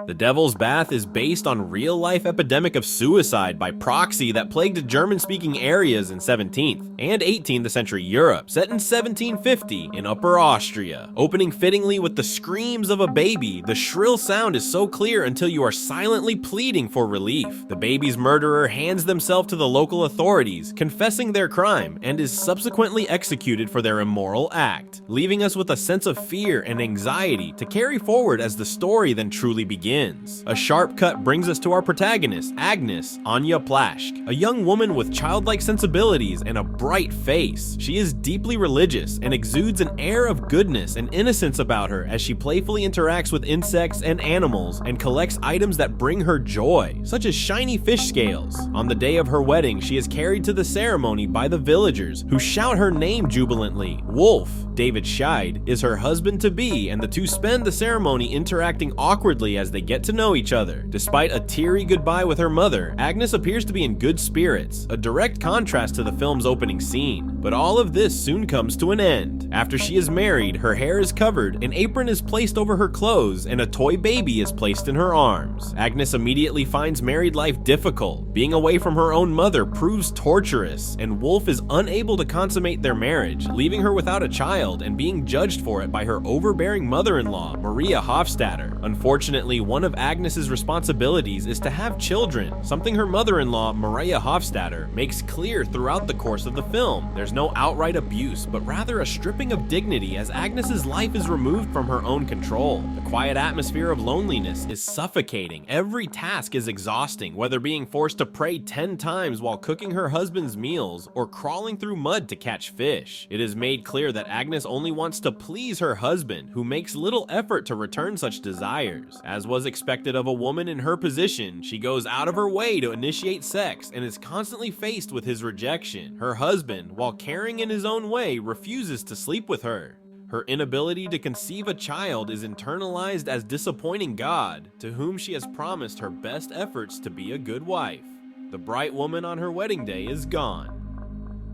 The Devil's Bath is based on real-life epidemic of suicide by proxy that plagued German-speaking areas in 17th and 18th century Europe, set in 1750 in Upper Austria. Opening fittingly with the screams of a baby, the shrill sound is so clear until you are silently pleading for relief. The baby's murderer hands themselves to the local authorities, confessing their crime, and is subsequently executed for their immoral act, leaving us with a sense of fear and anxiety to carry forward as the story then truly begins. A sharp cut brings us to our protagonist, Agnes, Anya Plaschke, a young woman with childlike sensibilities and a bright face. She is deeply religious and exudes an air of goodness and innocence about her as she playfully interacts with insects and animals and collects items that bring her joy, such as shiny fish scales. On the day of her wedding, she is carried to the ceremony by the villagers, who shout her name jubilantly. Wolf, David Scheid, is her husband-to-be, and the two spend the ceremony interacting awkwardly as they get to know each other. Despite a teary goodbye with her mother, Agnes appears to be in good spirits, a direct contrast to the film's opening scene. But all of this soon comes to an end. After she is married, her hair is covered, an apron is placed over her clothes, and a toy baby is placed in her arms. Agnes immediately finds married life difficult. Being away from her own mother proves torturous, and Wolf is unable to consummate their marriage, leaving her without a child and being judged for it by her overbearing mother-in-law, Maria Hofstadter. Unfortunately, one of Agnes's responsibilities is to have children, something her mother-in-law, Maria Hofstadter, makes clear throughout the course of the film. There's no outright abuse, but rather a stripping of dignity as Agnes's life is removed from her own control. The quiet atmosphere of loneliness is suffocating. Every task is exhausting, whether being forced to pray 10 times while cooking her husband's meals or crawling through mud to catch fish. It is made clear that Agnes only wants to please her husband, who makes little effort to return such desires. As was expected of a woman in her position, she goes out of her way to initiate sex and is constantly faced with his rejection. Her husband, while caring in his own way, refuses to sleep with her. Her inability to conceive a child is internalized as disappointing God, to whom she has promised her best efforts to be a good wife. The bright woman on her wedding day is gone.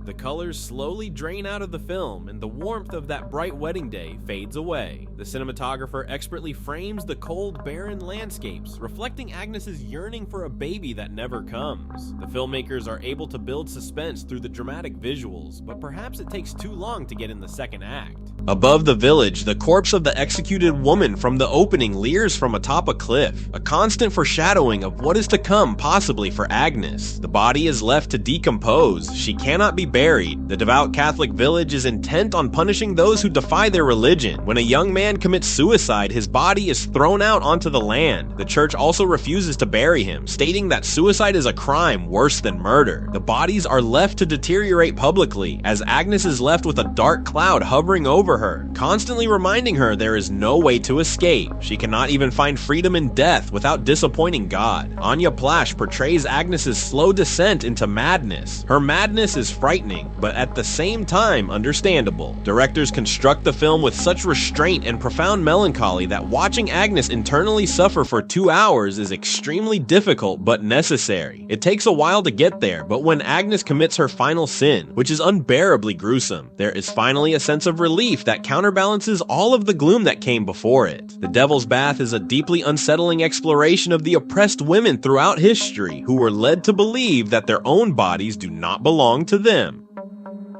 The colors slowly drain out of the film, and the warmth of that bright wedding day fades away. The cinematographer expertly frames the cold, barren landscapes, reflecting Agnes's yearning for a baby that never comes. The filmmakers are able to build suspense through the dramatic visuals, but perhaps it takes too long to get in the second act. Above the village, the corpse of the executed woman from the opening leers from atop a cliff, a constant foreshadowing of what is to come possibly for Agnes. The body is left to decompose. She cannot be buried. The devout Catholic village is intent on punishing those who defy their religion. When a young man commits suicide, his body is thrown out onto the land. The church also refuses to bury him, stating that suicide is a crime worse than murder. The bodies are left to deteriorate publicly, as Agnes is left with a dark cloud hovering over her, constantly reminding her there is no way to escape. She cannot even find freedom in death without disappointing God. Anya Plaschke portrays Agnes's slow descent into madness. Her madness is frightening, but at the same time understandable. Directors construct the film with such restraint and profound melancholy that watching Agnes internally suffer for 2 hours is extremely difficult but necessary. It takes a while to get there, but when Agnes commits her final sin, which is unbearably gruesome, there is finally a sense of relief that counterbalances all of the gloom that came before it. The Devil's Bath is a deeply unsettling exploration of the oppressed women throughout history who were led to believe that their own bodies do not belong to them.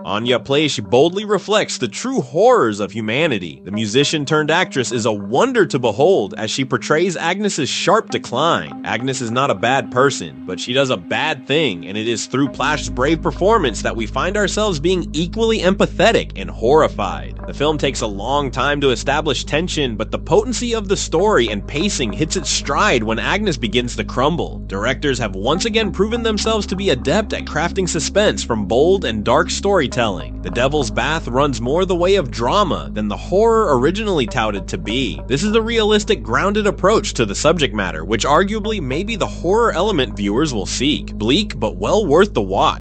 Anya Plaschke boldly reflects the true horrors of humanity. The musician-turned-actress is a wonder to behold as she portrays Agnes's sharp decline. Agnes is not a bad person, but she does a bad thing, and it is through Plaschke's brave performance that we find ourselves being equally empathetic and horrified. The film takes a long time to establish tension, but the potency of the story and pacing hits its stride when Agnes begins to crumble. Directors have once again proven themselves to be adept at crafting suspense from bold and dark storytelling. The Devil's Bath runs more the way of drama than the horror originally touted to be. This is a realistic, grounded approach to the subject matter, which arguably may be the horror element viewers will seek. Bleak, but well worth the watch.